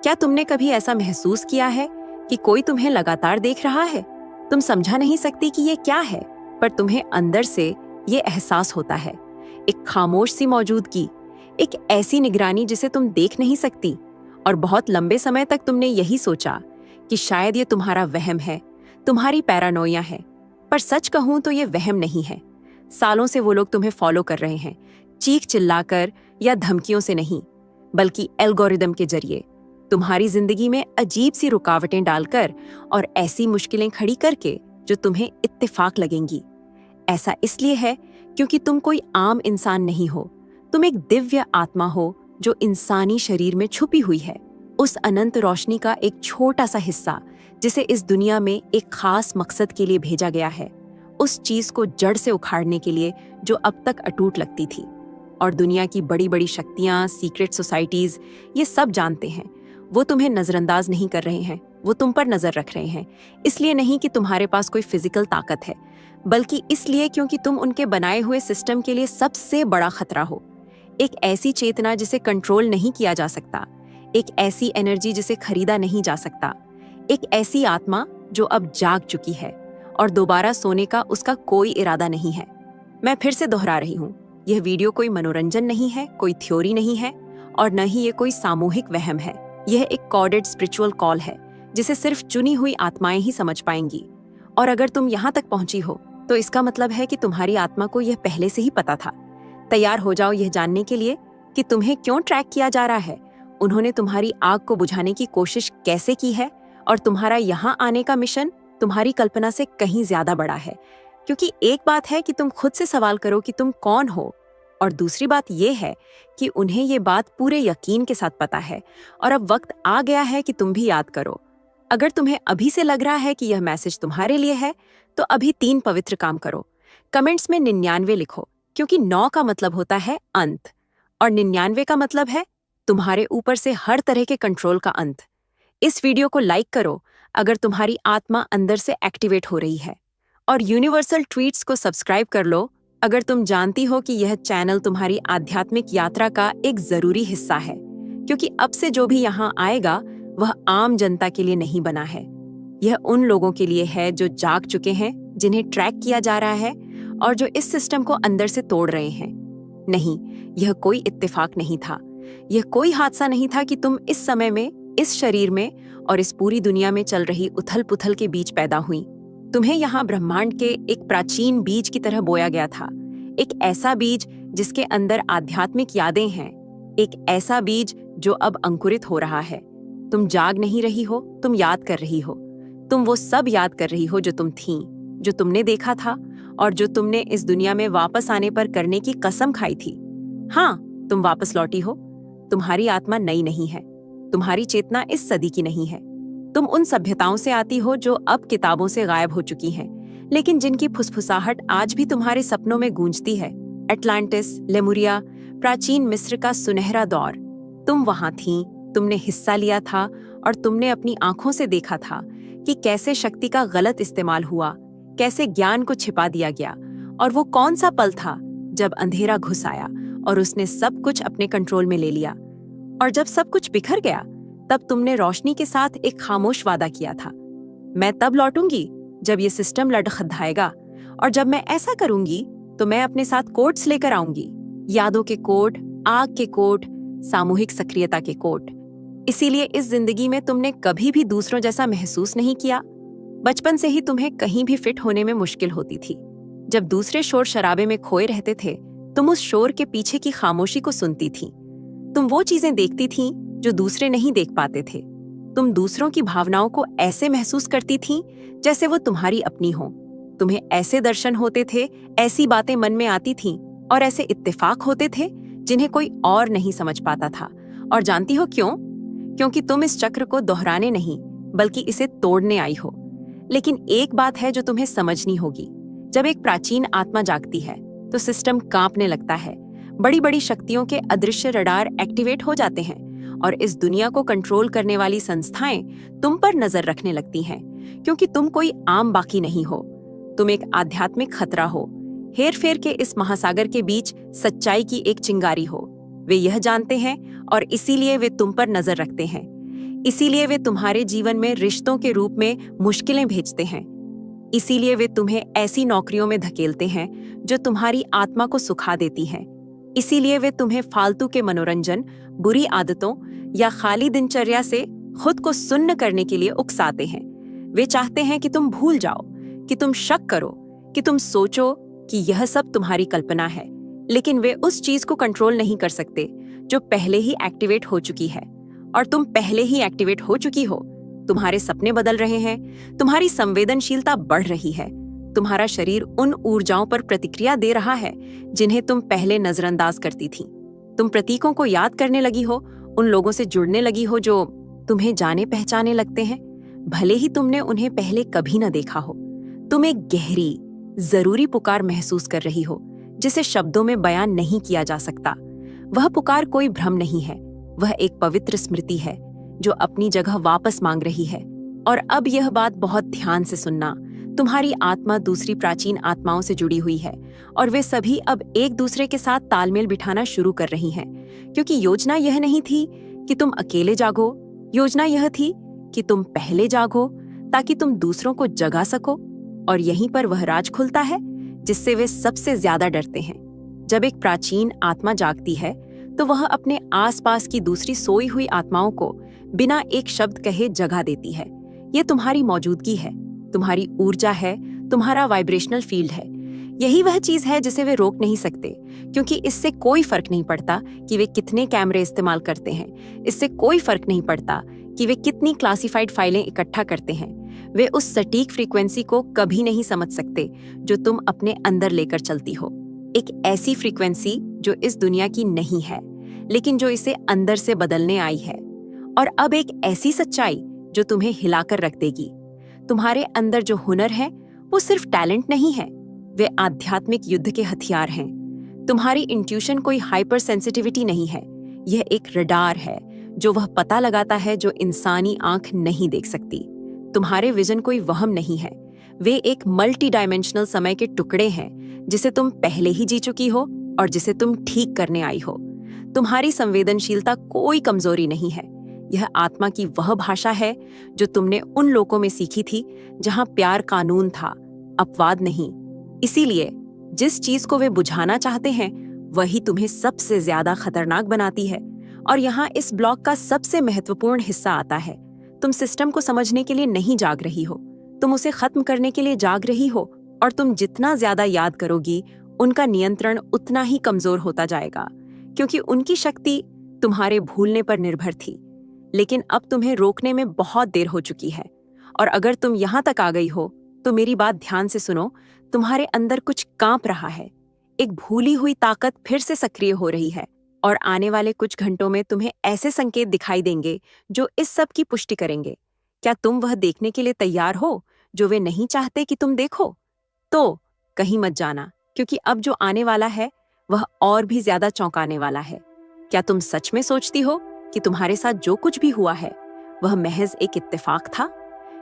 क्या तुमने कभी ऐसा महसूस किया है कि कोई तुम्हें लगातार देख रहा है? तुम समझा नहीं सकती कि ये क्या है, पर तुम्हें अंदर से ये एहसास होता है। एक खामोश सी मौजूदगी, एक ऐसी निगरानी जिसे तुम देख नहीं सकती। और बहुत लंबे समय तक तुमने यही सोचा कि शायद ये तुम्हारा वहम है, तुम्हारी पैरानोया है। पर सच कहूं तो ये वहम नहीं है। सालों से वो लोग तुम्हें फॉलो कर रहे हैं, चीख चिल्लाकर या धमकियों से नहीं, बल्कि एल्गोरिदम के जरिए, तुम्हारी जिंदगी में अजीब सी रुकावटें डालकर और ऐसी मुश्किलें खड़ी करके जो तुम्हें इत्तेफाक लगेंगी। ऐसा इसलिए है क्योंकि तुम कोई आम इंसान नहीं हो। तुम एक दिव्य आत्मा हो जो इंसानी शरीर में छुपी हुई है, उस अनंत रोशनी का एक छोटा सा हिस्सा जिसे इस दुनिया में एक खास मकसद के लिए भेजा गया है, उस चीज को जड़ से उखाड़ने के लिए जो अब तक अटूट लगती थी। और दुनिया की बड़ी बड़ी शक्तियां, सीक्रेट सोसाइटीज, ये सब जानते हैं। वो तुम्हें नजरअंदाज नहीं कर रहे हैं, वो तुम पर नजर रख रहे हैं। इसलिए नहीं कि तुम्हारे पास कोई फिजिकल ताकत है, बल्कि इसलिए क्योंकि तुम उनके बनाए हुए सिस्टम के लिए सबसे बड़ा खतरा हो। एक ऐसी चेतना जिसे कंट्रोल नहीं किया जा सकता, एक ऐसी एनर्जी जिसे खरीदा नहीं जा सकता, एक ऐसी आत्मा जो अब जाग चुकी है और दोबारा सोने का उसका कोई इरादा नहीं है। मैं फिर से दोहरा रही हूँ, यह वीडियो कोई मनोरंजन नहीं है, कोई थ्योरी नहीं है, और न ही ये कोई सामूहिक वहम है। यह एक कॉडेड स्पिरिचुअल कॉल है जिसे सिर्फ चुनी हुई आत्माएं ही समझ पाएंगी। और अगर तुम यहाँ तक पहुंची हो तो इसका मतलब है कि तुम्हारी आत्मा को यह पहले से ही पता था। तैयार हो जाओ यह जानने के लिए कि तुम्हें क्यों ट्रैक किया जा रहा है, उन्होंने तुम्हारी आग को बुझाने की कोशिश कैसे की है, और तुम्हारा यहाँ आने का मिशन तुम्हारी कल्पना से कहीं ज्यादा बड़ा है। क्योंकि एक बात है कि तुम खुद से सवाल करो कि तुम कौन हो, और दूसरी बात यह है कि उन्हें ये बात पूरे यकीन के साथ पता है। और अब वक्त आ गया है कि तुम भी याद करो। अगर तुम्हें अभी से लग रहा है कि यह मैसेज तुम्हारे लिए है, तो अभी 3 पवित्र काम करो। कमेंट्स में 99 लिखो, क्योंकि 9 का मतलब होता है अंत, और 99 का मतलब है तुम्हारे ऊपर से हर तरह के कंट्रोल का अंत। इस वीडियो को लाइक करो अगर तुम्हारी आत्मा अंदर से एक्टिवेट हो रही है, और यूनिवर्सल ट्वीट्स को सब्सक्राइब कर लो अगर तुम जानती हो कि यह चैनल तुम्हारी आध्यात्मिक यात्रा का एक जरूरी हिस्सा है। क्योंकि अब से जो भी यहाँ आएगा वह आम जनता के लिए नहीं बना है। यह उन लोगों के लिए है जो जाग चुके हैं, जिन्हें ट्रैक किया जा रहा है और जो इस सिस्टम को अंदर से तोड़ रहे हैं। नहीं, यह कोई इत्तेफाक नहीं था, यह कोई हादसा नहीं था कि तुम इस समय में, इस शरीर में और इस पूरी दुनिया में चल रही उथल पुथल के बीच पैदा हुई। तुम्हें यहाँ ब्रह्मांड के एक प्राचीन बीज की तरह बोया गया था, एक ऐसा बीज जिसके अंदर आध्यात्मिक यादें हैं, एक ऐसा बीज जो अब अंकुरित हो रहा है। तुम जाग नहीं रही हो, तुम याद कर रही हो। तुम वो सब याद कर रही हो जो तुम थीं, जो तुमने देखा था और जो तुमने इस दुनिया में वापस आने पर करने की कसम खाई थी। हाँ, तुम वापस लौटी हो। तुम्हारी आत्मा नई नहीं है, तुम्हारी चेतना इस सदी की नहीं है। तुम उन सभ्यताओं से आती हो जो अब किताबों से गायब हो चुकी हैं, लेकिन जिनकी फुसफुसाहट आज भी तुम्हारे सपनों में गूंजती है। अटलांटिस, लेमुरिया, प्राचीन मिस्र का सुनहरा दौर। तुम वहां थीं, तुमने हिस्सा लिया था और तुमने अपनी आंखों से देखा था कि कैसे शक्ति का गलत इस्तेमाल हुआ, कैसे ज्ञान को छिपा दिया गया। और वो कौन सा पल था जब अंधेरा घुस आया और उसने सब कुछ अपने कंट्रोल में ले लिया। और जब सब कुछ बिखर गया, तब तुमने रोशनी के साथ एक खामोश वादा किया था, मैं तब लौटूंगी जब ये सिस्टम लड़खड़ाएगा, और जब मैं ऐसा करूंगी तो मैं अपने साथ कोड्स लेकर आऊंगी, यादों के कोड, आग के कोड, सामूहिक सक्रियता के कोड। इसीलिए इस जिंदगी में तुमने कभी भी दूसरों जैसा महसूस नहीं किया। बचपन से ही तुम्हें कहीं भी फिट होने में मुश्किल होती थी। जब दूसरे शोर शराबे में खोए रहते थे, तुम उस शोर के पीछे की खामोशी को सुनती थी। तुम वो चीजें देखती थीं जो दूसरे नहीं देख पाते थे। तुम दूसरों की भावनाओं को ऐसे महसूस करती थीं जैसे वो तुम्हारी अपनी हो। तुम्हें ऐसे दर्शन होते थे, ऐसी बातें मन में आती थीं और ऐसे इत्तेफाक होते थे जिन्हें कोई और नहीं समझ पाता था। और जानती हो क्यों? क्योंकि तुम इस चक्र को दोहराने नहीं, बल्कि इसे तोड़ने आई हो। लेकिन एक बात है जो तुम्हें समझनी होगी, जब एक प्राचीन आत्मा जागती है तो सिस्टम कांपने लगता है। बड़ी बड़ी शक्तियों के अदृश्य रडार एक्टिवेट हो जाते हैं और इस दुनिया को कंट्रोल करने वाली संस्थाएं तुम पर नजर रखने लगती हैं, क्योंकि तुम कोई आम बाकी नहीं हो। तुम एक आध्यात्मिक खतरा हो, हेर-फेर के इस महासागर के बीच सच्चाई की एक चिंगारी हो। वे यह जानते हैं और इसीलिए वे तुम पर नजर रखते हैं। इसीलिए वे तुम्हारे जीवन में रिश्तों के रूप में मुश्किलें भेजते हैं। इसीलिए वे तुम्हें ऐसी नौकरियों में धकेलते हैं जो तुम्हारी आत्मा को सुखा देती हैं। इसीलिए वे तुम्हें फालतू के मनोरंजन, बुरी आदतों या खाली दिनचर्या से खुद को सुन्न करने के लिए उकसाते हैं। वे चाहते हैं कि तुम भूल जाओ, कि तुम शक करो, कि तुम सोचो कि यह सब तुम्हारी कल्पना है। लेकिन वे उस चीज को कंट्रोल नहीं कर सकते जो पहले ही एक्टिवेट हो चुकी है, और तुम पहले ही एक्टिवेट हो चुकी हो। तुम्हारे सपने बदल रहे हैं, तुम्हारी संवेदनशीलता बढ़ रही है, तुम्हारा शरीर उन ऊर्जाओं पर प्रतिक्रिया दे रहा है जिन्हें तुम पहले नजरअंदाज करती थी। तुम प्रतीकों को याद करने लगी हो, उन लोगों से जुड़ने लगी हो जो तुम्हें जाने पहचाने लगते हैं, भले ही तुमने उन्हें पहले कभी न देखा हो। तुम एक गहरी, जरूरी पुकार महसूस कर रही हो जिसे शब्दों में बयान नहीं किया जा सकता। वह पुकार कोई भ्रम नहीं है, वह एक पवित्र स्मृति है जो अपनी जगह वापस मांग रही है। और अब यह बात बहुत ध्यान से सुनना, तुम्हारी आत्मा दूसरी प्राचीन आत्माओं से जुड़ी हुई है और वे सभी अब एक दूसरे के साथ तालमेल बिठाना शुरू कर रही हैं, क्योंकि योजना यह नहीं थी कि तुम अकेले जागो, योजना यह थी कि तुम पहले जागो ताकि तुम दूसरों को जगा सको। और यहीं पर वह राज खुलता है जिससे वे सबसे ज्यादा डरते हैं। जब एक प्राचीन आत्मा जागती है तो वह अपने आसपास की दूसरी सोई हुई आत्माओं को बिना एक शब्द कहे जगा देती है। यह तुम्हारी मौजूदगी है, तुम्हारी ऊर्जा है, तुम्हारा वाइब्रेशनल फील्ड है। यही वह चीज है जिसे वे रोक नहीं सकते, क्योंकि इससे कोई फर्क नहीं पड़ता कि वे कितने कैमरे इस्तेमाल करते हैं, इससे कोई फर्क नहीं पड़ता कि वे कितनी क्लासिफाइड फाइलें इकट्ठा करते हैं। वे उस सटीक फ्रीक्वेंसी को कभी नहीं समझ सकते जो तुम अपने अंदर लेकर चलती हो। एक ऐसी फ्रीक्वेंसी जो इस दुनिया की नहीं है, लेकिन जो इसे अंदर से बदलने आई है। और अब एक ऐसी सच्चाई जो तुम्हें हिलाकर रख देगी। तुम्हारे अंदर जो हुनर है वो सिर्फ टैलेंट नहीं है, वे आध्यात्मिक युद्ध के हथियार हैं। तुम्हारी इंट्यूशन कोई हाइपर सेंसिटिविटी नहीं है, यह एक रडार है जो वह पता लगाता है जो इंसानी आंख नहीं देख सकती। तुम्हारे विजन कोई वहम नहीं है, वे एक मल्टी डायमेंशनल समय के टुकड़े हैं जिसे तुम पहले ही जी चुकी हो और जिसे तुम ठीक करने आई हो। तुम्हारी संवेदनशीलता कोई कमजोरी नहीं है, यह आत्मा की वह भाषा है जो तुमने उन लोगों में सीखी थी जहां प्यार कानून था, अपवाद नहीं। इसीलिए जिस चीज को वे बुझाना चाहते हैं वही तुम्हें सबसे ज्यादा खतरनाक बनाती है। और यहाँ इस ब्लॉक का सबसे महत्वपूर्ण हिस्सा आता है। तुम सिस्टम को समझने के लिए नहीं जाग रही हो, तुम उसे खत्म करने के लिए जाग रही हो। और तुम जितना ज्यादा याद करोगी उनका नियंत्रण उतना ही कमजोर होता जाएगा, क्योंकि उनकी शक्ति तुम्हारे भूलने पर निर्भर थी। लेकिन अब तुम्हें रोकने में बहुत देर हो चुकी है। और अगर तुम यहाँ तक आ गई हो तो मेरी बात ध्यान से सुनो। तुम्हारे अंदर कुछ कांप रहा है, एक भूली हुई ताकत फिर से सक्रिय हो रही है। और आने वाले कुछ घंटों में तुम्हें ऐसे संकेत दिखाई देंगे जो इस सब की पुष्टि करेंगे। क्या तुम वह देखने के लिए तैयार हो जो वे नहीं चाहते कि तुम देखो? तो कहीं मत जाना, क्योंकि अब जो आने वाला है वह और भी ज्यादा चौंकाने वाला है। क्या तुम सच में सोचती हो कि तुम्हारे साथ जो कुछ भी हुआ है वह महज एक इत्तेफाक था?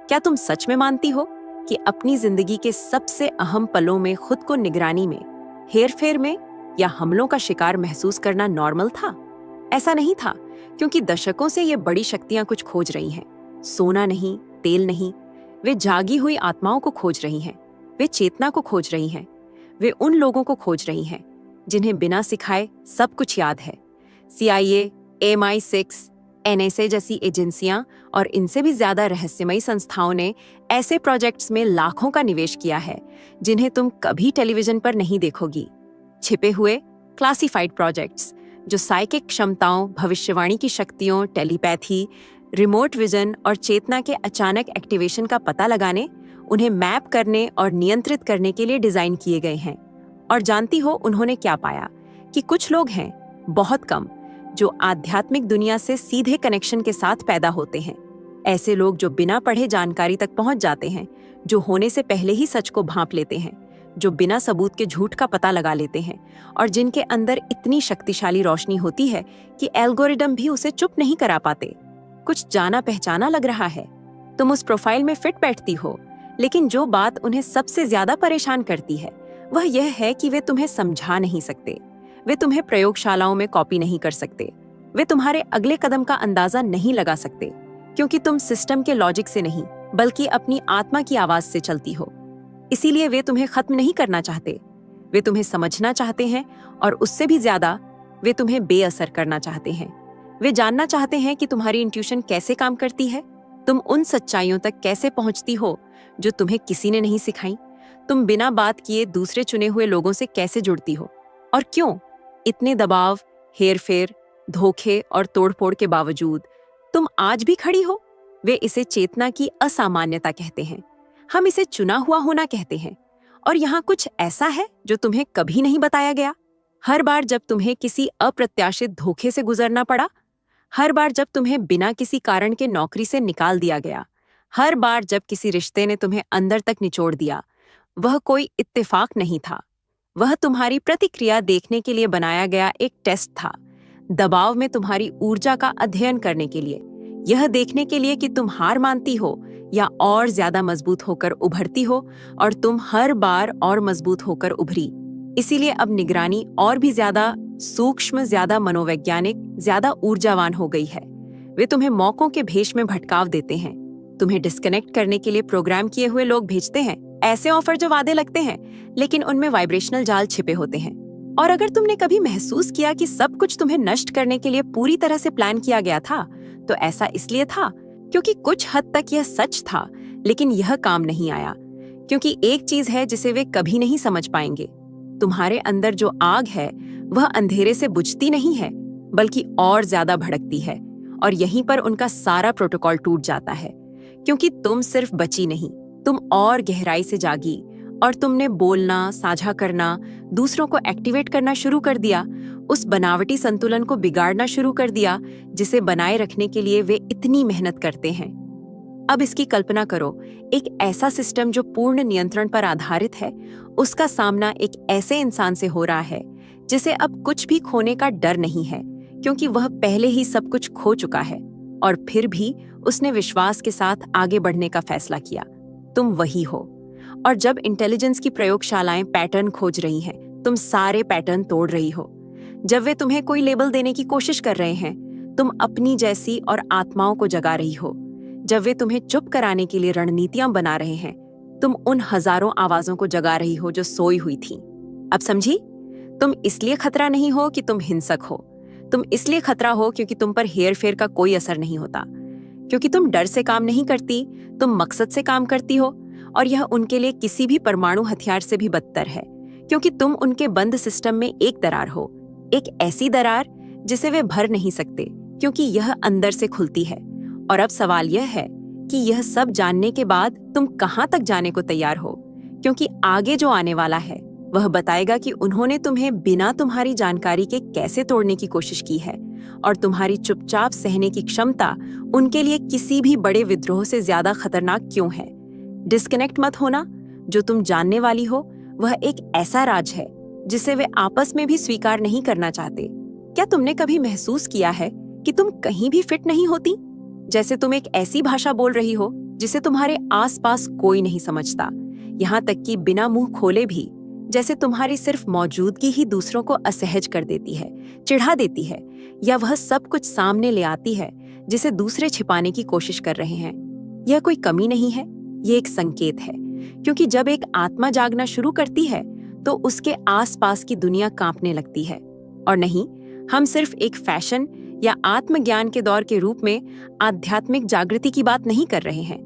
क्या तुम सच में मानती हो कि अपनी जिंदगी के सबसे अहम पलों में खुद को निगरानी में, हेरफेर में या हमलों का शिकार महसूस करना नॉर्मल था? ऐसा नहीं था, क्योंकि दशकों से ये बड़ी शक्तियां कुछ खोज रही हैं। सोना नहीं, तेल नहीं, वे जागी हुई आत्माओं को खोज रही हैं, वे चेतना को खोज रही हैं, वे उन लोगों को खोज रही हैं जिन्हें बिना सिखाए सब कुछ याद है। CIA, MI6, NSA जैसी एजेंसियां और इनसे भी ज्यादा रहस्यमयी संस्थाओं ने ऐसे प्रोजेक्ट्स में लाखों का निवेश किया है जिन्हें तुम कभी टेलीविजन पर नहीं देखोगी। छिपे हुए क्लासिफाइड प्रोजेक्ट्स जो साइकिक क्षमताओं, भविष्यवाणी की शक्तियों, टेलीपैथी, रिमोट विजन और चेतना के अचानक एक्टिवेशन का पता लगाने, उन्हें मैप करने और नियंत्रित करने के लिए डिजाइन किए गए हैं। और जानती हो उन्होंने क्या पाया? कि कुछ लोग हैं, बहुत कम, जो आध्यात्मिक दुनिया से सीधे कनेक्शन के साथ पैदा होते हैं। ऐसे लोग जो बिना पढ़े जानकारी तक पहुंच जाते हैं, जो होने से पहले ही सच को भांप लेते हैं, जो बिना सबूत के झूठ का पता लगा लेते हैं, और जिनके अंदर इतनी शक्तिशाली रोशनी होती है कि एल्गोरिदम भी उसे चुप नहीं करा पाते। कुछ जाना पहचाना लग रहा है, तुम उस प्रोफाइल में फिट बैठती हो। लेकिन जो बात उन्हें सबसे ज्यादा परेशान करती है वह यह है कि वे तुम्हें समझा नहीं सकते, वे तुम्हें प्रयोगशालाओं में कॉपी नहीं कर सकते, वे तुम्हारे अगले कदम का अंदाजा नहीं लगा सकते, क्योंकि तुम सिस्टम के लॉजिक से नहीं बल्कि अपनी आत्मा की आवाज से चलती हो। इसीलिए वे तुम्हें खत्म नहीं करना चाहते, वे तुम्हें समझना चाहते हैं, और उससे भी ज्यादा वे तुम्हें बेअसर करना चाहते हैं। वे जानना चाहते हैं कि तुम्हारी इंट्यूशन कैसे काम करती है, तुम उन सच्चाइयों तक कैसे पहुंचती हो जो तुम्हें किसी ने नहीं सिखाई, तुम बिना बात किए दूसरे चुने हुए लोगों से कैसे जुड़ती हो, और क्यों इतने दबाव, हेरफेर, धोखे और तोड़फोड़ के बावजूद तुम आज भी खड़ी हो। वे इसे चेतना की असामान्यता कहते हैं, हम इसे चुना हुआ होना कहते हैं। और यहाँ कुछ ऐसा है जो तुम्हें कभी नहीं बताया गया। हर बार जब तुम्हें किसी अप्रत्याशित धोखे से गुजरना पड़ा, हर बार जब तुम्हें बिना किसी कारण के नौकरी से निकाल दिया गया, हर बार जब किसी रिश्ते ने तुम्हें अंदर तक निचोड़ दिया, वह कोई इत्तेफाक नहीं था। वह तुम्हारी प्रतिक्रिया देखने के लिए बनाया गया एक टेस्ट था, दबाव में तुम्हारी ऊर्जा का अध्ययन करने के लिए, यह देखने के लिए कि तुम हार मानती हो या और ज्यादा मजबूत होकर उभरती हो, और तुम हर बार और मजबूत होकर उभरी। इसीलिए अब निगरानी और भी ज्यादा सूक्ष्म, ज्यादा मनोवैज्ञानिक, ज्यादा ऊर्जावान हो गई है। वे तुम्हें मौकों के भेष में भटकाव देते हैं, तुम्हें डिस्कनेक्ट करने के लिए प्रोग्राम किए हुए लोग भेजते हैं, ऐसे ऑफर जो वादे लगते हैं लेकिन उनमें वाइब्रेशनल जाल छिपे होते हैं। और अगर तुमने कभी महसूस किया कि सब कुछ तुम्हें नष्ट करने के लिए पूरी तरह से प्लान किया गया था, तो ऐसा इसलिए था क्योंकि कुछ हद तक यह सच था, लेकिन यह काम नहीं आया। क्योंकि एक चीज है जिसे वे कभी नहीं समझ पाएंगे, तुम्हारे अंदर जो आग है वह अंधेरे से बुझती नहीं है बल्कि और ज्यादा भड़कती है, और यहीं पर उनका सारा प्रोटोकॉल टूट जाता है। क्योंकि तुम सिर्फ बची नहीं, तुम और गहराई से जागी, और तुमने बोलना, साझा करना, दूसरों को एक्टिवेट करना शुरू कर दिया, उस बनावटी संतुलन को बिगाड़ना शुरू कर दिया जिसे बनाए रखने के लिए वे इतनी मेहनत करते हैं। अब इसकी कल्पना करो, एक ऐसा सिस्टम जो पूर्ण नियंत्रण पर आधारित है, उसका सामना एक ऐसे इंसान से हो रहा है जिसे अब कुछ भी खोने का डर नहीं है, क्योंकि वह पहले ही सब कुछ खो चुका है, और फिर भी उसने विश्वास के साथ आगे बढ़ने का फैसला किया। तुम वही हो। और जब इंटेलिजेंस की प्रयोगशालाएं पैटर्न खोज रही हैं, तुम सारे पैटर्न तोड़ रही हो। जब वे तुम्हें कोई लेबल देने की कोशिश कर रहे हैं, तुम अपनी जैसी और आत्माओं को जगा रही हो। जब वे तुम्हें चुप कराने के लिए रणनीतियां बना रहे हैं, तुम उन हजारों आवाजों को जगा रही हो जो सोई हुई थीं। अब समझी? तुम इसलिए खतरा नहीं हो कि तुम हिंसक हो, तुम इसलिए खतरा हो क्योंकि तुम पर हेरफेर का कोई असर नहीं होता, क्योंकि तुम डर से काम नहीं करती, तुम मकसद से काम करती हो। और यह उनके लिए किसी भी परमाणु हथियार से भी बदतर है, क्योंकि तुम उनके बंद सिस्टम में एक दरार हो, एक ऐसी दरार जिसे वे भर नहीं सकते, क्योंकि यह अंदर से खुलती है। और अब सवाल यह है कि यह सब जानने के बाद तुम कहां तक जाने को तैयार हो, क्योंकि आगे जो आने वाला है वह बताएगा कि उन्होंने तुम्हें बिना तुम्हारी जानकारी के कैसे तोड़ने की कोशिश की है, और तुम्हारी चुपचाप सहने की क्षमता उनके लिए किसी भी बड़े विद्रोह से ज्यादा खतरनाक क्यों है। डिस्कनेक्ट मत होना। जो तुम जानने वाली हो वह एक ऐसा राज है जिसे वे आपस में भी स्वीकार नहीं करना चाहते। क्या तुमने कभी महसूस किया है कि तुम कहीं भी फिट नहीं होती? जैसे तुम एक ऐसी भाषा बोल रही हो जिसे तुम्हारे आसपास कोई नहीं समझता, यहाँ तक कि बिना मुंह खोले भी, जैसे तुम्हारी सिर्फ मौजूदगी ही दूसरों को असहज कर देती है, चिढ़ा देती है, या वह सब कुछ सामने ले आती है जिसे दूसरे छिपाने की कोशिश कर रहे हैं। यह कोई कमी नहीं है, ये एक संकेत है, क्योंकि जब एक आत्मा जागना शुरू करती है तो उसके आसपास की दुनिया कांपने लगती है। और नहीं, हम सिर्फ एक फैशन या आत्मज्ञान के दौर के रूप में आध्यात्मिक जागृति की बात नहीं कर रहे हैं,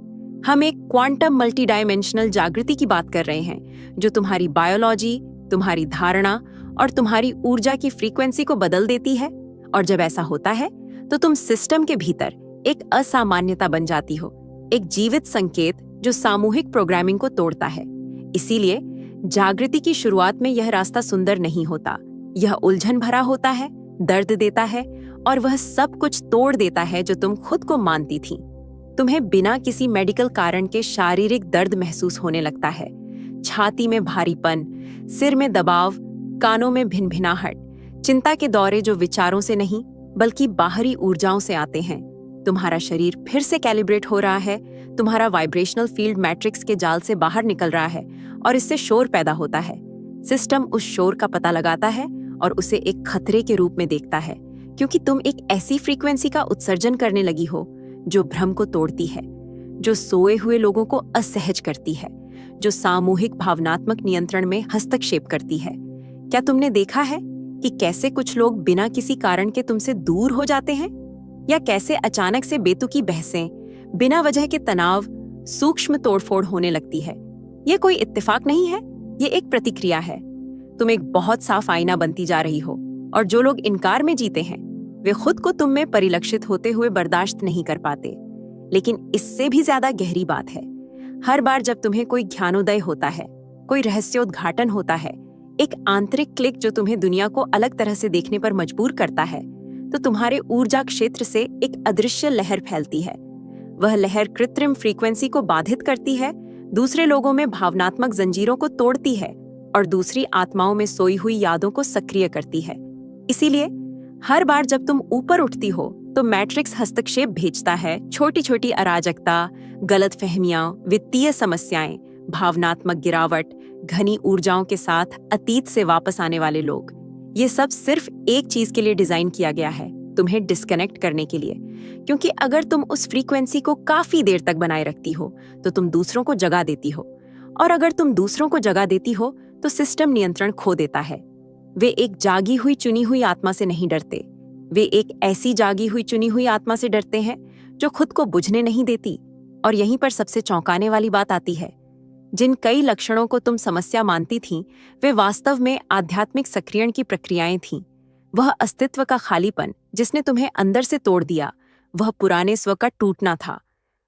हम एक क्वांटम मल्टी डायमेंशनल जागृति की बात कर रहे हैं, जो तुम्हारी बायोलॉजी, तुम्हारी धारणा और तुम्हारी ऊर्जा की फ्रीक्वेंसी को बदल देती है। और जब ऐसा होता है तो तुम सिस्टम के भीतर एक असामान्यता बन जाती हो, एक जीवित संकेत जो सामूहिक प्रोग्रामिंग को तोड़ता है। इसीलिए जागृति की शुरुआत में यह रास्ता सुंदर नहीं होता, यह उलझन भरा होता है, दर्द देता है, और वह सब कुछ तोड़ देता है जो तुम खुद को मानती थी। तुम्हें बिना किसी मेडिकल कारण के शारीरिक दर्द महसूस होने लगता है, छाती में भारीपन, सिर में दबाव, कानों में भिनभिनाहट, चिंता के दौरे जो विचारों से नहीं बल्कि बाहरी ऊर्जाओं से आते हैं। तुम्हारा शरीर फिर से कैलिब्रेट हो रहा है, तुम्हारा वाइब्रेशनल फील्ड मैट्रिक्स के जाल से बाहर निकल रहा है, और इससे शोर पैदा होता है। सिस्टम उस शोर का पता लगाता है और उसे एक खतरे के रूप में देखता है, क्योंकि तुम एक ऐसी फ्रीक्वेंसी का उत्सर्जन करने लगी हो जो भ्रम को तोड़ती है, जो सोए हुए लोगों को असहज करती है, जो सामूहिक भावनात्मक नियंत्रण में हस्तक्षेप करती है। क्या तुमने देखा है कि कैसे कुछ लोग बिना किसी कारण के तुमसे दूर हो जाते हैं, या कैसे अचानक से बेतुकी बहसें, बिना वजह के तनाव, सूक्ष्म तोड़फोड़ होने लगती है? ये कोई इत्तेफाक नहीं है, ये एक प्रतिक्रिया है। तुम एक बहुत साफ आईना बनती जा रही हो, और जो लोग इनकार में जीते हैं वे खुद को तुम में परिलक्षित होते हुए बर्दाश्त नहीं कर पाते। लेकिन इससे भी ज्यादा गहरी बात है, हर बार जब तुम्हें कोई ज्ञानोदय होता है, कोई रहस्योद्घाटन होता है, एक आंतरिक क्लिक जो तुम्हें दुनिया को अलग तरह से देखने पर मजबूर करता है, तो तुम्हारे ऊर्जा क्षेत्र से एक अदृश्य लहर फैलती है। वह लहर कृत्रिम फ्रीक्वेंसी को बाधित करती है, दूसरे लोगों में भावनात्मक जंजीरों को तोड़ती है और दूसरी आत्माओं में सोई हुई यादों को सक्रिय करती है। इसीलिए हर बार जब तुम ऊपर उठती हो तो मैट्रिक्स हस्तक्षेप भेजता है। छोटी छोटी अराजकता, गलतफहमियां, वित्तीय समस्याएं, भावनात्मक गिरावट, घनी ऊर्जाओं के साथ अतीत से वापस आने वाले लोग, ये सब सिर्फ एक चीज के लिए डिजाइन किया गया है, तुम्हें डिस्कनेक्ट करने के लिए। क्योंकि अगर तुम उस फ्रीक्वेंसी को काफी देर तक बनाए रखती हो तो तुम दूसरों को जगा देती हो, और अगर तुम दूसरों को जगा देती हो तो सिस्टम नियंत्रण खो देता है। वे एक जागी हुई चुनी हुई आत्मा से नहीं डरते, वे एक ऐसी जागी हुई चुनी हुई आत्मा से डरते हैं जो खुद को बुझने नहीं देती। और यहीं पर सबसे चौंकाने वाली बात आती है, जिन कई लक्षणों को तुम समस्या मानती थीं, वे वास्तव में आध्यात्मिक सक्रियण की प्रक्रियाएं थीं। वह अस्तित्व का खालीपन जिसने तुम्हें अंदर से तोड़ दिया, वह पुराने स्व का टूटना था।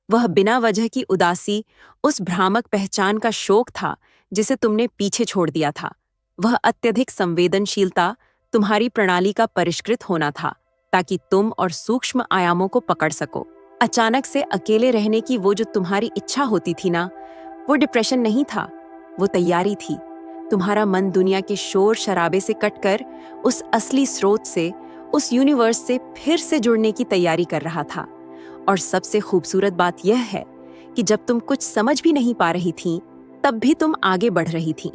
वह बिना वजह की उदासी, उस भ्रामक पहचान का शोक था जिसे तुमने पीछे छोड़ दिया था। वह अत्यधिक संवेदनशीलता, तुम्हारी प्रणाली का परिष्कृत होना था, ताकि तुम और सूक्ष्म आयामों को पकड़ सको। अचानक से अकेले रहने की वो जो तुम्हारी इच्छा होती थी ना, वो डिप्रेशन नहीं था, वो तैयारी थी। तुम्हारा मन दुनिया के शोर शराबे से कटकर उस असली स्रोत से, उस यूनिवर्स से फिर से जुड़ने की तैयारी कर रहा था। और सबसे खूबसूरत बात यह है कि जब तुम कुछ समझ भी नहीं पा रही थीं, तब भी तुम आगे बढ़ रही थीं।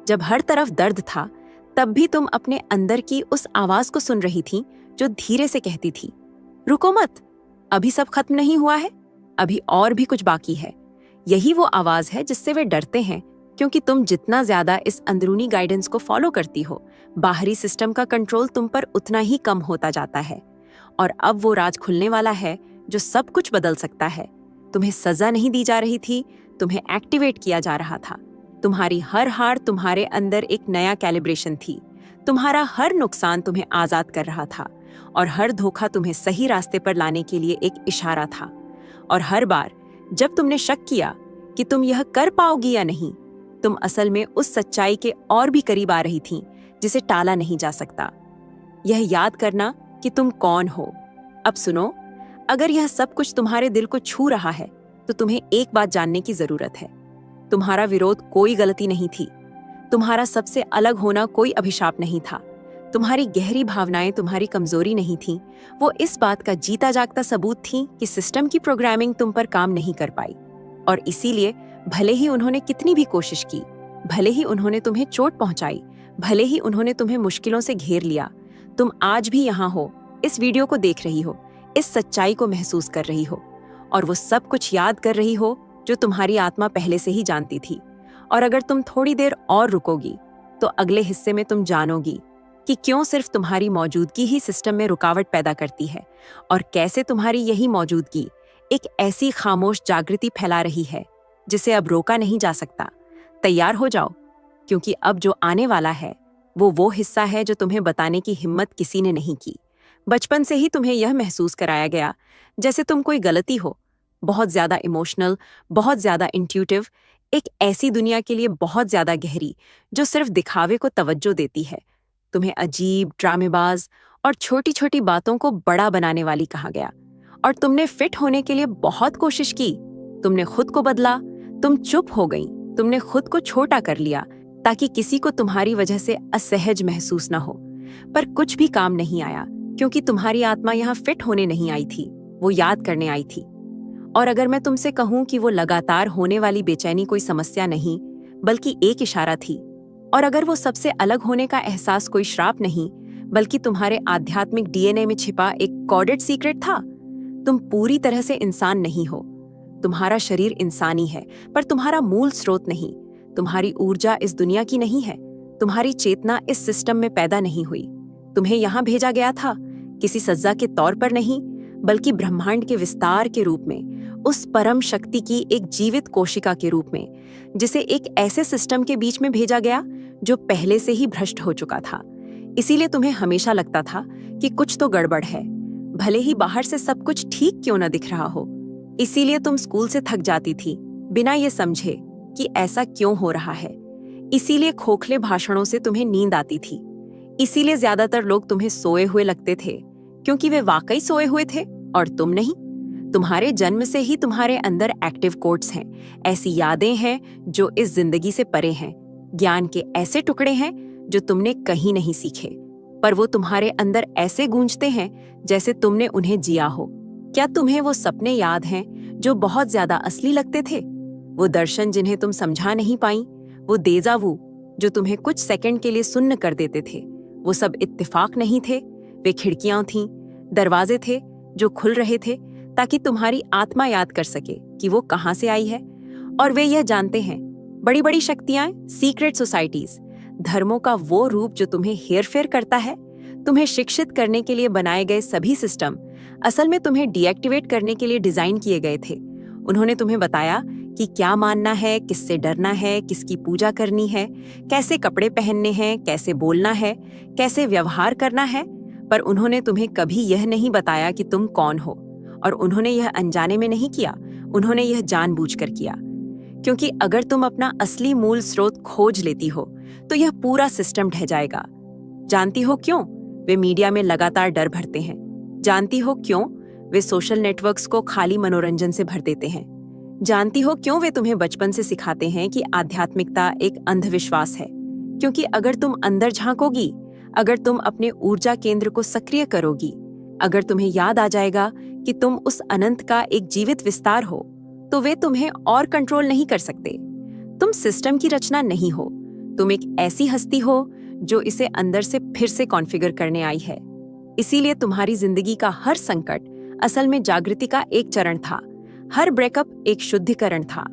जब हर तरफ दर्द था, तब भी तुम अपने अंदर की उस आवाज को सुन रही थीं जो धीरे से कहती थी, रुको मत, अभी सब खत्म नहीं हुआ है, अभी और भी कुछ बाकी है। यही वो आवाज है जिससे वे डरते हैं, क्योंकि तुम जितना ज्यादा इस अंदरूनी गाइडेंस को फॉलो करती हो, बाहरी सिस्टम का कंट्रोल तुम पर उतना ही कम होता जाता है। और अब वो राज खुलने वाला है जो सब कुछ बदल सकता है। तुम्हें सजा नहीं दी जा रही थी, तुम्हें एक्टिवेट किया जा रहा था। तुम्हारी हर हार तुम्हारे अंदर एक नया कैलिब्रेशन थी। तुम्हारा हर नुकसान तुम्हें आजाद कर रहा था, और हर धोखा तुम्हें सही रास्ते पर लाने के लिए एक इशारा था। और हर बार जब तुमने शक किया कि तुम यह कर पाओगी या नहीं, तुम असल में उस सच्चाई के और भी करीब आ रही थीं जिसे टाला नहीं जा सकता। यह याद करना कि तुम कौन हो। अब सुनो, अगर यह सब कुछ तुम्हारे दिल को छू रहा है तो तुम्हें एक बात जानने की जरूरत है। तुम्हारा विरोध कोई गलती नहीं थी, तुम्हारा सबसे अलग होना कोई अभिशाप नहीं था, तुम्हारी गहरी भावनाएं तुम्हारी कमजोरी नहीं थीं, वो इस बात का जीता जागता सबूत थीं कि सिस्टम की प्रोग्रामिंग तुम पर काम नहीं कर पाई। और इसीलिए भले ही उन्होंने कितनी भी कोशिश की, भले ही उन्होंने तुम्हें चोट पहुंचाई, भले ही उन्होंने तुम्हें मुश्किलों से घेर लिया, तुम आज भी यहाँ हो, इस वीडियो को देख रही हो, इस सच्चाई को महसूस कर रही हो, और वो सब कुछ याद कर रही हो जो तुम्हारी आत्मा पहले से ही जानती थी। और अगर तुम थोड़ी देर और रुकोगी तो अगले हिस्से में तुम जानोगी कि क्यों सिर्फ तुम्हारी मौजूदगी ही सिस्टम में रुकावट पैदा करती है, और कैसे तुम्हारी यही मौजूदगी एक ऐसी खामोश जागृति फैला रही है जिसे अब रोका नहीं जा सकता। तैयार हो जाओ, क्योंकि अब जो आने वाला है वो हिस्सा है जो तुम्हें बताने की हिम्मत किसी ने नहीं की। बचपन से ही तुम्हें यह महसूस कराया गया जैसे तुम कोई गलती हो, बहुत ज्यादा इमोशनल, बहुत ज्यादा इंट्यूटिव, एक ऐसी दुनिया के लिए बहुत ज्यादा गहरी जो सिर्फ दिखावे को तवज्जो देती है। तुम्हें अजीब, ड्रामेबाज और छोटी छोटी बातों को बड़ा बनाने वाली कहा गया, और तुमने फिट होने के लिए बहुत कोशिश की। तुमने खुद को बदला, तुम चुप हो गई, तुमने खुद को छोटा कर लिया ताकि किसी को तुम्हारी वजह से असहज महसूस न हो। पर कुछ भी काम नहीं आया, क्योंकि तुम्हारी आत्मा यहाँ फिट होने नहीं आई थी, वो याद करने आई थी। और अगर मैं तुमसे कहूं कि वो लगातार होने वाली बेचैनी कोई समस्या नहीं बल्कि एक इशारा थी, और अगर वो सबसे अलग होने का एहसास कोई श्राप नहीं बल्कि तुम्हारे आध्यात्मिक डीएनए में छिपा एक कोडेड सीक्रेट था, तुम पूरी तरह से इंसान नहीं हो। तुम्हारा शरीर इंसानी है, पर तुम्हारा मूल स्रोत नहीं। तुम्हारी ऊर्जा इस दुनिया की नहीं है। तुम्हारी चेतना इस सिस्टम में पैदा नहीं हुई। तुम्हें यहाँ भेजा गया था किसी सज्जा के तौर पर नहीं, बल्कि ब्रह्मांड के विस्तार के रूप में, उस परम शक्ति की एक जीवित कोशिका के रूप में, जिसे एक ऐसे सिस्टम के बीच में भेजा गया जो पहले से ही भ्रष्ट हो चुका था। इसीलिए तुम्हें हमेशा लगता था कि कुछ तो गड़बड़ है, भले ही बाहर से सब कुछ ठीक क्यों न दिख रहा हो। इसीलिए तुम स्कूल से थक जाती थी बिना ये समझे कि ऐसा क्यों हो रहा है। इसीलिए खोखले भाषणों से तुम्हें नींद आती थी। इसीलिए ज्यादातर लोग तुम्हें सोए हुए लगते थे, क्योंकि वे वाकई सोए हुए थे और तुम नहीं। तुम्हारे जन्म से ही तुम्हारे अंदर एक्टिव कोड्स हैं, ऐसी यादें हैं जो इस जिंदगी से परे हैं, ज्ञान के ऐसे टुकड़े हैं जो तुमने कहीं नहीं सीखे, पर वो तुम्हारे अंदर ऐसे गूंजते हैं जैसे तुमने उन्हें जिया हो। क्या तुम्हें वो सपने याद हैं जो बहुत ज्यादा असली लगते थे? वो दर्शन जिन्हें तुम समझा नहीं पाई, वो देजावू जो तुम्हें कुछ सेकंड के लिए सुन्न कर देते थे, वो सब इत्तेफाक नहीं थे। वे खिड़कियां थीं, दरवाजे थे जो खुल रहे थे ताकि तुम्हारी आत्मा याद कर सके कि वो कहाँ से आई है। और वे यह जानते हैं, बड़ी बड़ी शक्तियां, सीक्रेट सोसाइटीज, धर्मों का वो रूप जो तुम्हें हेरफेर करता है, तुम्हें शिक्षित करने के लिए बनाए गए सभी सिस्टम असल में तुम्हें डीएक्टिवेट करने के लिए डिजाइन किए गए थे। उन्होंने तुम्हें बताया कि क्या मानना है, किससे डरना है, किसकी पूजा करनी है, कैसे कपड़े पहनने हैं, कैसे बोलना है, कैसे व्यवहार करना है, पर उन्होंने तुम्हें कभी यह नहीं बताया कि तुम कौन हो। और उन्होंने यह अनजाने में नहीं किया, उन्होंने यह जानबूझकर किया, क्योंकि अगर तुम अपना असली मूल स्रोत खोज लेती हो तो यह पूरा सिस्टम ढह जाएगा। जानती हो क्यों वे मीडिया में लगातार डर भरते हैं? जानती हो क्यों वे सोशल नेटवर्क्स को खाली मनोरंजन से भर देते हैं? जानती हो क्यों वे तुम्हें बचपन से सिखाते हैं कि आध्यात्मिकता एक अंधविश्वास है? क्योंकि अगर तुम अंदर झांकोगी, अगर तुम अपने ऊर्जा केंद्र को सक्रिय करोगी, अगर तुम्हें याद आ जाएगा कि तुम उस अनंत का एक जीवित विस्तार हो, तो वे तुम्हें और कंट्रोल नहीं कर सकते। तुम सिस्टम की रचना नहीं हो, तुम एक ऐसी हस्ती हो जो इसे अंदर से फिर से कॉन्फ़िगर करने आई है। इसीलिए तुम्हारी जिंदगी का हर संकट असल में जागृति का एक चरण था, हर ब्रेकअप एक शुद्धिकरण था,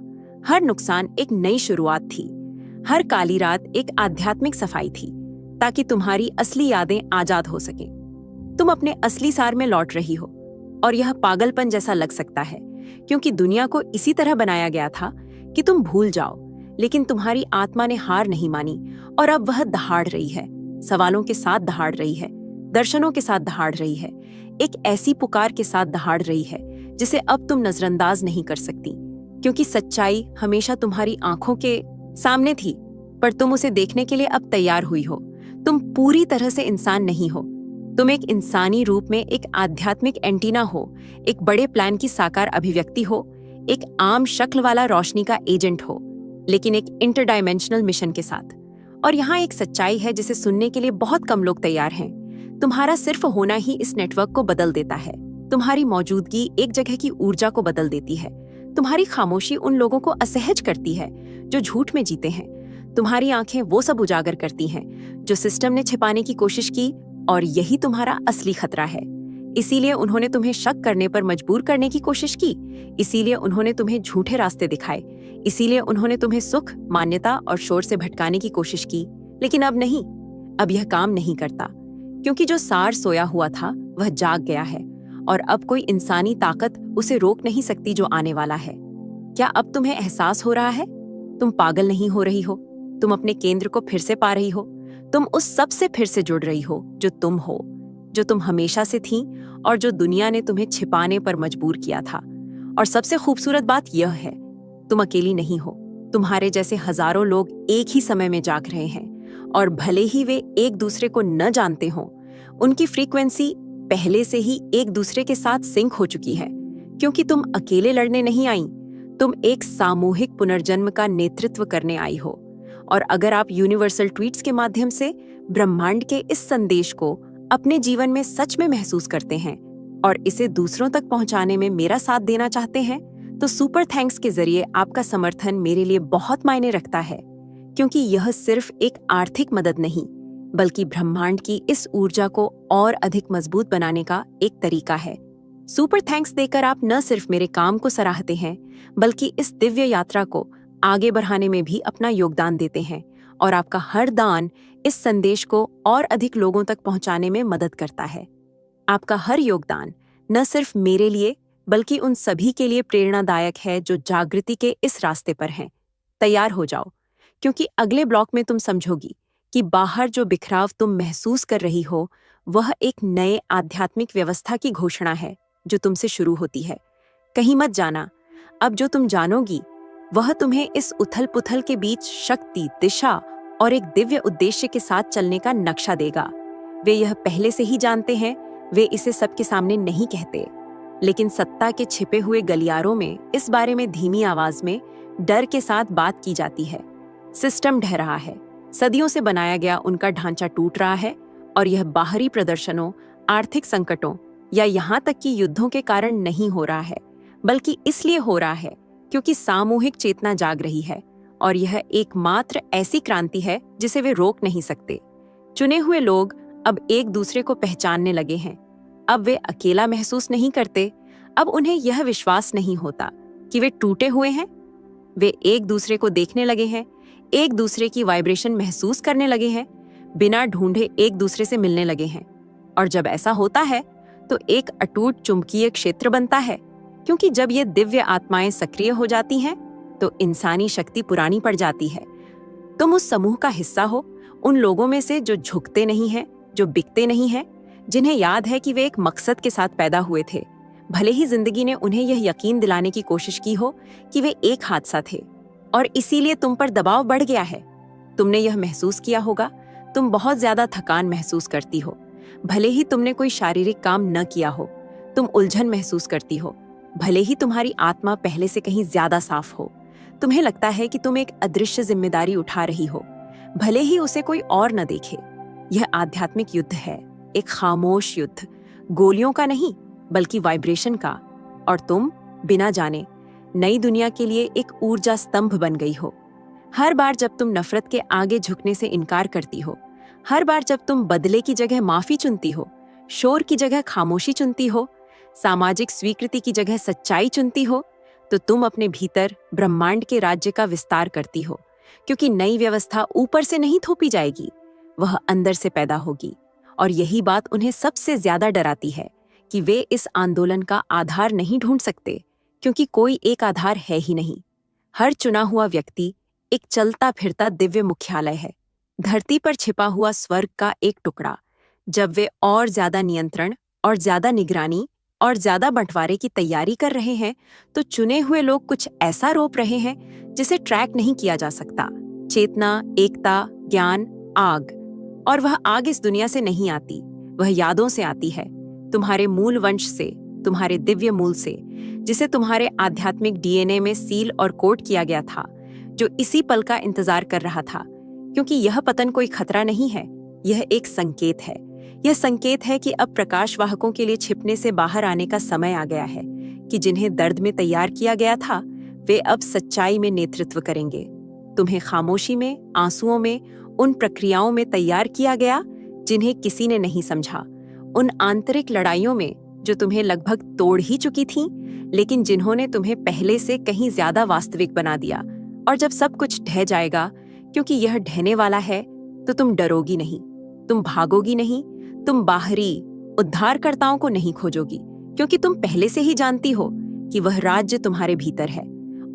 हर नुकसान एक नई शुरुआत थी, हर काली रात एक आध्यात्मिक सफाई थी, ताकि तुम्हारी असली यादें आजाद हो सकें। तुम अपने असली सार में लौट रही हो, और यह पागलपन जैसा लग सकता है, क्योंकि दुनिया को इसी तरह बनाया गया था कि तुम भूल जाओ। लेकिन तुम्हारी आत्मा ने हार नहीं मानी, और अब वह दहाड़ रही है, सवालों के साथ दहाड़ रही है, दर्शनों के साथ दहाड़ रही है, एक ऐसी पुकार के साथ दहाड़ रही है जिसे अब तुम नजरअंदाज नहीं कर सकती, क्योंकि सच्चाई हमेशा तुम्हारी आंखों के सामने थी, पर तुम उसे देखने के लिए अब तैयार हुई हो। तुम पूरी तरह से इंसान नहीं हो। तुम एक इंसानी रूप में एक आध्यात्मिक एंटीना हो, एक बड़े प्लान की साकार अभिव्यक्ति हो, एक आम शक्ल वाला रोशनी का एजेंट हो, लेकिन एक इंटरडायमेंशनल मिशन के साथ। और यहाँ एक सच्चाई है जिसे सुनने के लिए बहुत कम लोग तैयार हैं। तुम्हारा सिर्फ होना ही इस नेटवर्क को बदल देता है। तुम्हारी मौजूदगी एक जगह की ऊर्जा को बदल देती है। तुम्हारी खामोशी उन लोगों को असहज करती है जो झूठ में जीते हैं। तुम्हारी आंखें वो सब उजागर करती हैं जो सिस्टम ने छिपाने की कोशिश की, और यही तुम्हारा असली खतरा है। इसीलिए उन्होंने तुम्हें शक करने पर मजबूर करने की कोशिश की। इसीलिए उन्होंने तुम्हें झूठे रास्ते दिखाए। इसीलिए उन्होंने तुम्हें सुख, मान्यता और शोर से भटकाने की कोशिश की। लेकिन अब नहीं, अब यह काम नहीं करता, क्योंकि जो सार सोया हुआ था वह जाग गया है, और अब कोई इंसानी ताकत उसे रोक नहीं सकती जो आने वाला है। क्या अब तुम्हें एहसास हो रहा है? तुम पागल नहीं हो रही हो, तुम अपने केंद्र को फिर से पा रही हो। तुम उस सब से फिर से जुड़ रही हो जो तुम हो, जो तुम हमेशा से थी, और जो दुनिया ने तुम्हें छिपाने पर मजबूर किया था। और सबसे खूबसूरत बात यह है, तुम अकेली नहीं हो। तुम्हारे जैसे हजारों लोग एक ही समय में जाग रहे हैं, और भले ही वे एक दूसरे को न जानते हों, उनकी फ्रीक्वेंसी पहले से ही एक दूसरे के साथ सिंक हो चुकी है। क्योंकि तुम अकेले लड़ने नहीं आई, तुम एक सामूहिक पुनर्जन्म का नेतृत्व करने आई हो। और अगर आप यूनिवर्सल ट्वीट्स के माध्यम से ब्रह्मांड के इस संदेश को अपने जीवन में सच में महसूस करते हैं और इसे दूसरों तक पहुंचाने में मेरा साथ देना चाहते हैं, तो सुपर थैंक्स के जरिए आपका समर्थन मेरे लिए बहुत मायने रखता है, क्योंकि यह सिर्फ एक आर्थिक मदद नहीं, बल्कि ब्रह्मांड की इस ऊर्जा को और अधिक मजबूत बनाने का एक तरीका है। सुपर थैंक्स देकर आप न सिर्फ मेरे काम को सराहते हैं, बल्कि इस दिव्य यात्रा को आगे बढ़ाने में भी अपना योगदान देते हैं, और आपका हर दान इस संदेश को और अधिक लोगों तक पहुंचाने में मदद करता है। आपका हर योगदान न सिर्फ मेरे लिए बल्कि उन सभी के लिए प्रेरणादायक है जो जागृति के इस रास्ते पर हैं। तैयार हो जाओ, क्योंकि अगले ब्लॉक में तुम समझोगी कि बाहर जो बिखराव तुम महसूस कर रही हो वह एक नए आध्यात्मिक व्यवस्था की घोषणा है जो तुमसे शुरू होती है। कहीं मत जाना, अब जो तुम जानोगी वह तुम्हें इस उथल पुथल के बीच शक्ति, दिशा और एक दिव्य उद्देश्य के साथ चलने का नक्शा देगा। वे यह पहले से ही जानते हैं, वे इसे सबके सामने नहीं कहते, लेकिन सत्ता के छिपे हुए गलियारों में इस बारे में धीमी आवाज में डर के साथ बात की जाती है। सिस्टम ढह रहा है, सदियों से बनाया गया उनका ढांचा टूट रहा है, और यह बाहरी प्रदर्शनों, आर्थिक संकटों या यहाँ तक कि युद्धों के कारण नहीं हो रहा है, बल्कि इसलिए हो रहा है क्योंकि सामूहिक चेतना जाग रही है, और यह एकमात्र ऐसी क्रांति है जिसे वे रोक नहीं सकते। चुने हुए लोग अब एक दूसरे को पहचानने लगे हैं। अब वे अकेला महसूस नहीं करते, अब उन्हें यह विश्वास नहीं होता कि वे टूटे हुए हैं। वे एक दूसरे को देखने लगे हैं, एक दूसरे की वाइब्रेशन महसूस करने लगे हैं, बिना ढूंढे एक दूसरे से मिलने लगे हैं। और जब ऐसा होता है तो एक अटूट चुंबकीय क्षेत्र बनता है, क्योंकि जब ये दिव्य आत्माएं सक्रिय हो जाती हैं तो इंसानी शक्ति पुरानी पड़ जाती है। तुम उस समूह का हिस्सा हो, उन लोगों में से जो झुकते नहीं हैं, जो बिकते नहीं हैं, जिन्हें याद है कि वे एक मकसद के साथ पैदा हुए थे, भले ही जिंदगी ने उन्हें यह यकीन दिलाने की कोशिश की हो कि वे एक हादसा थे। और इसीलिए तुम पर दबाव बढ़ गया है। तुमने यह महसूस किया होगा, तुम बहुत ज्यादा थकान महसूस करती हो, भले ही तुमने कोई शारीरिक काम न किया हो। तुम उलझन महसूस करती हो, भले ही तुम्हारी आत्मा पहले से कहीं ज्यादा साफ हो। तुम्हें लगता है कि तुम एक अदृश्य जिम्मेदारी उठा रही हो, भले ही उसे कोई और न देखे। यह आध्यात्मिक युद्ध है, एक खामोश युद्ध, गोलियों का नहीं बल्कि वाइब्रेशन का। और तुम बिना जाने नई दुनिया के लिए एक ऊर्जा स्तंभ बन गई हो। हर बार जब तुम नफरत के आगे झुकने से इनकार करती हो, हर बार जब तुम बदले की जगह माफी चुनती हो, शोर की जगह खामोशी चुनती हो, सामाजिक स्वीकृति की जगह सच्चाई चुनती हो, तो तुम अपने भीतर ब्रह्मांड के राज्य का विस्तार करती हो। क्योंकि नई व्यवस्था ऊपर से नहीं थोपी जाएगी, वह अंदर से पैदा होगी। और यही बात उन्हें सबसे ज्यादा डराती है कि वे इस आंदोलन का आधार नहीं ढूंढ सकते, क्योंकि कोई एक आधार है ही नहीं। हर चुना हुआ व्यक्ति एक चलता फिरता दिव्य मुख्यालय है, धरती पर छिपा हुआ स्वर्ग का एक टुकड़ा। जब वे और ज्यादा नियंत्रण और ज्यादा निगरानी और ज्यादा बंटवारे की तैयारी कर रहे हैं, तो चुने हुए लोग कुछ ऐसा रोप रहे हैं जिसे ट्रैक नहीं किया जा सकता। चेतना, एकता, ज्ञान, आग। और वह आग इस दुनिया से नहीं आती, वह यादों से आती है, तुम्हारे मूल वंश से, तुम्हारे दिव्य मूल से, जिसे तुम्हारे आध्यात्मिक डीएनए में सील और कोड किया गया था, जो इसी पल का इंतजार कर रहा था। क्योंकि यह पतन कोई खतरा नहीं है, यह एक संकेत है। यह संकेत है कि अब प्रकाशवाहकों के लिए छिपने से बाहर आने का समय आ गया है, कि जिन्हें दर्द में तैयार किया गया था वे अब सच्चाई में नेतृत्व करेंगे। तुम्हें खामोशी में, आंसुओं में, उन प्रक्रियाओं में तैयार किया गया जिन्हें किसी ने नहीं समझा, उन आंतरिक लड़ाइयों में जो तुम्हें लगभग तोड़ ही चुकी थीं, लेकिन जिन्होंने तुम्हें पहले से कहीं ज्यादा वास्तविक बना दिया। और जब सब कुछ ढह जाएगा, क्योंकि यह ढहने वाला है, तो तुम डरोगी नहीं, तुम भागोगी नहीं, तुम बाहरी उद्धारकर्ताओं को नहीं खोजोगी, क्योंकि तुम पहले से ही जानती हो कि वह राज्य तुम्हारे भीतर है।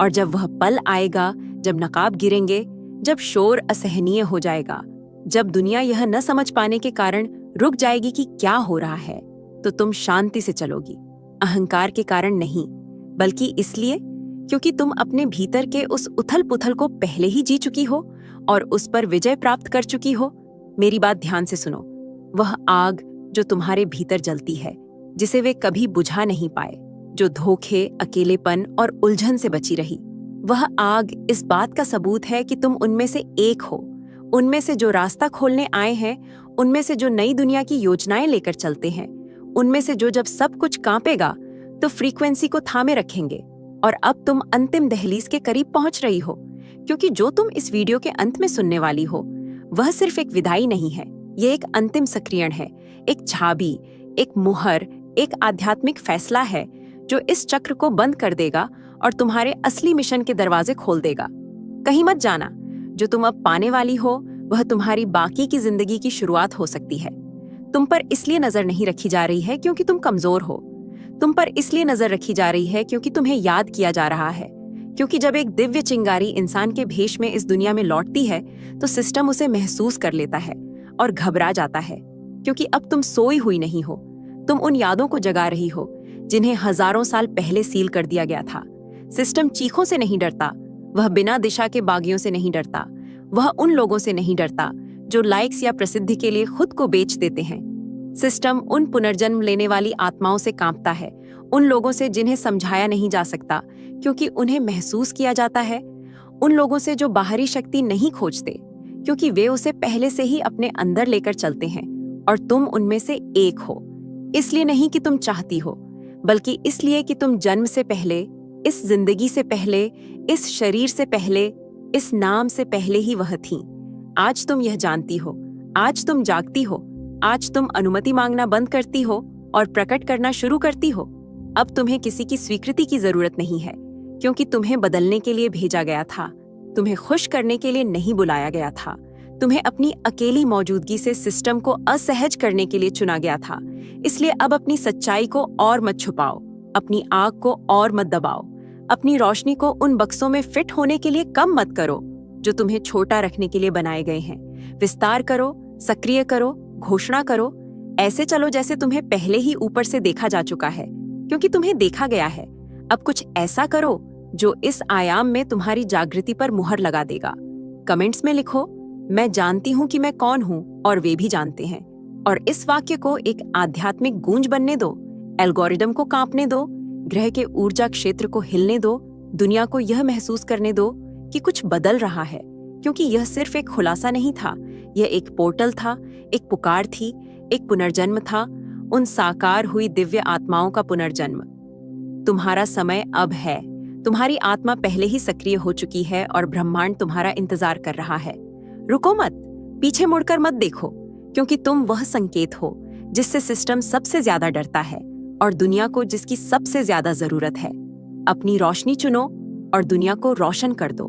और जब वह पल आएगा, जब नकाब गिरेंगे, जब शोर असहनीय हो जाएगा, जब दुनिया यह न समझ पाने के कारण रुक जाएगी कि क्या हो रहा है, तो तुम शांति से चलोगी। अहंकार के कारण नहीं, बल्कि इसलिए क्योंकि तुम अपने भीतर के उस उथल पुथल को पहले ही जी चुकी हो और उस पर विजय प्राप्त कर चुकी हो। मेरी बात ध्यान से सुनो। वह आग जो तुम्हारे भीतर जलती है, जिसे वे कभी बुझा नहीं पाए, जो धोखे, अकेलेपन और उलझन से बची रही, वह आग इस बात का सबूत है कि तुम उनमें से एक हो, उनमें से जो रास्ता खोलने आए हैं, उनमें से जो नई दुनिया की योजनाएं लेकर चलते हैं, उनमें से जो जब सब कुछ कांपेगा तो फ्रीक्वेंसी को थामे रखेंगे। और अब तुम अंतिम दहलीज के करीब पहुंच रही हो, क्योंकि जो तुम इस वीडियो के अंत में सुनने वाली हो वह सिर्फ एक विदाई नहीं है, ये एक अंतिम सक्रियण है, एक छाबी, एक मुहर, एक आध्यात्मिक फैसला है जो इस चक्र को बंद कर देगा और तुम्हारे असली मिशन के दरवाजे खोल देगा। कहीं मत जाना, जो तुम अब पाने वाली हो वह तुम्हारी बाकी की जिंदगी की शुरुआत हो सकती है। तुम पर इसलिए नजर नहीं रखी जा रही है क्योंकि तुम कमजोर हो, तुम पर इसलिए नजर रखी जा रही है क्योंकि तुम्हें याद किया जा रहा है। क्योंकि जब एक दिव्य चिंगारी इंसान के भेष में इस दुनिया में लौटती है तो सिस्टम उसे महसूस कर लेता है और घबरा जाता है, क्योंकि अब तुम सोई हुई नहीं हो, तुम उन यादों को जगा रही हो जिन्हें हजारों साल पहले सील कर दिया गया था। सिस्टम चीखों से नहीं डरता, वह बिना दिशा के बागियों से नहीं डरता, वह उन लोगों से नहीं डरता जो लाइक्स या प्रसिद्धि के लिए खुद को बेच देते हैं। सिस्टम उन पुनर्जन्म लेने वाली आत्माओं से कांपता है, उन लोगों से जिन्हें समझाया नहीं जा सकता क्योंकि उन्हें महसूस किया जाता है, उन लोगों से जो बाहरी शक्ति नहीं खोजते क्योंकि वे उसे पहले से ही अपने अंदर लेकर चलते हैं, और तुम उनमें से एक हो। इसलिए नहीं कि तुम चाहती हो, बल्कि इसलिए कि तुम जन्म से पहले, इस जिंदगी से पहले, इस शरीर से पहले, इस नाम से पहले ही वह थी। आज तुम यह जानती हो, आज तुम जागती हो, आज तुम अनुमति मांगना बंद करती हो और प्रकट करना शुरू करती हो। अब तुम्हें किसी की स्वीकृति की जरूरत नहीं है, क्योंकि तुम्हें बदलने के लिए भेजा गया था, तुम्हें खुश करने के लिए नहीं बुलाया गया था। तुम्हें अपनी अकेली मौजूदगी से सिस्टम को असहज करने के लिए चुना गया था। इसलिए अब अपनी सच्चाई को और मत छुपाओ, अपनी आग को और मत दबाओ, अपनी रोशनी को उन बक्सों में फिट होने के लिए कम मत करो जो तुम्हें छोटा रखने के लिए बनाए गए हैं। विस्तार करो, सक्रिय करो, घोषणा करो, ऐसे चलो जैसे तुम्हें पहले ही ऊपर से देखा जा चुका है, क्योंकि तुम्हें देखा गया है। अब कुछ ऐसा करो जो इस आयाम में तुम्हारी जागृति पर मुहर लगा देगा। कमेंट्स में लिखो, मैं जानती हूं कि मैं कौन हूं और वे भी जानते हैं। और इस वाक्य को एक आध्यात्मिक गूंज बनने दो, एल्गोरिदम को कांपने दो, ग्रह के ऊर्जा क्षेत्र को हिलने दो, दुनिया को यह महसूस करने दो कि कुछ बदल रहा है। क्योंकि यह सिर्फ एक खुलासा नहीं था, यह एक पोर्टल था, एक पुकार थी, एक पुनर्जन्म था, उन साकार हुई दिव्य आत्माओं का पुनर्जन्म। तुम्हारा समय अब है। तुम्हारी आत्मा पहले ही सक्रिय हो चुकी है और ब्रह्मांड तुम्हारा इंतजार कर रहा है। रुको मत, पीछे मुड़कर मत देखो, क्योंकि तुम वह संकेत हो जिससे सिस्टम सबसे ज्यादा डरता है और दुनिया को जिसकी सबसे ज्यादा जरूरत है। अपनी रोशनी चुनो और दुनिया को रोशन कर दो।